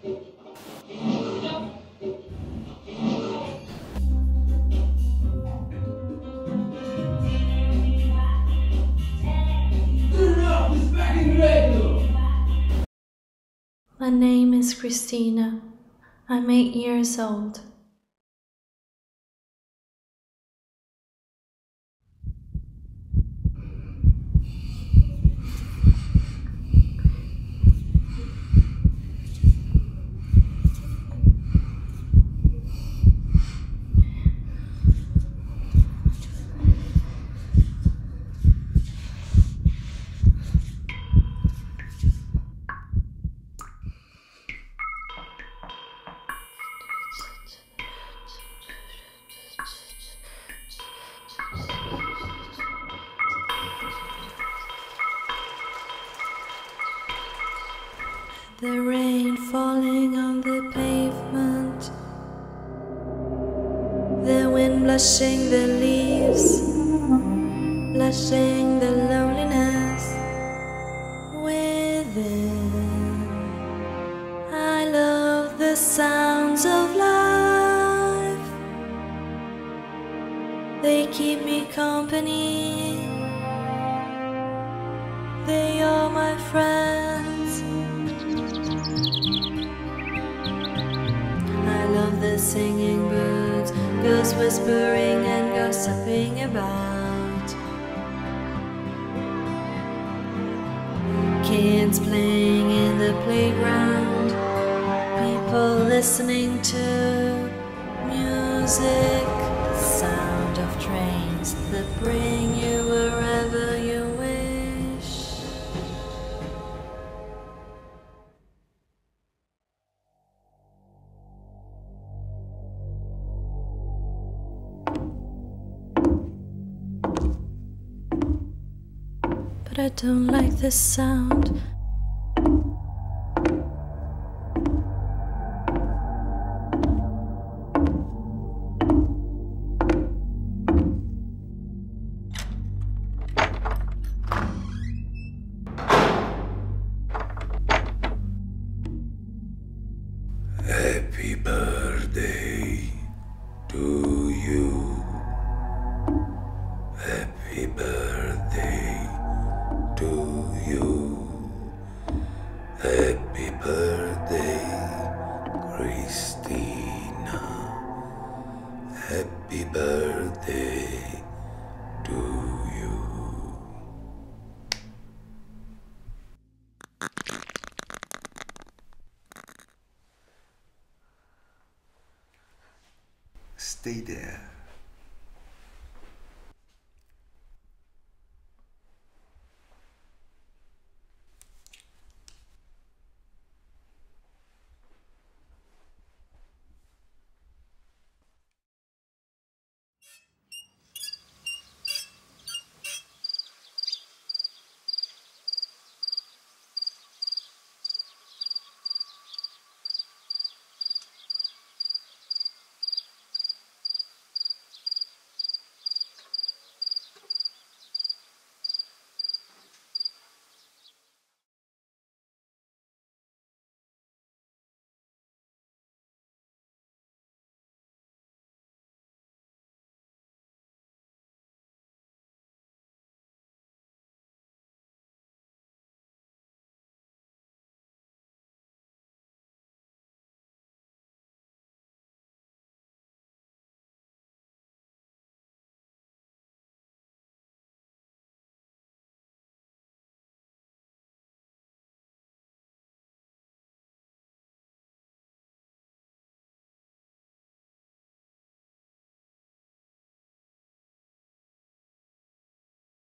My name is Christina. I'm 8 years old. The rain falling on the pavement, the wind blushing the leaves, blushing the loneliness within. I love the sounds of life, they keep me company, they are my friends. I love the singing birds, girls whispering and gossiping about, kids playing in the playground, people listening to music, the sound of trains that bring you wherever you wish. But I don't like this sound. Happy birthday to you. Happy birthday to you. Happy birthday, Christina. Happy birthday to you. Stay there.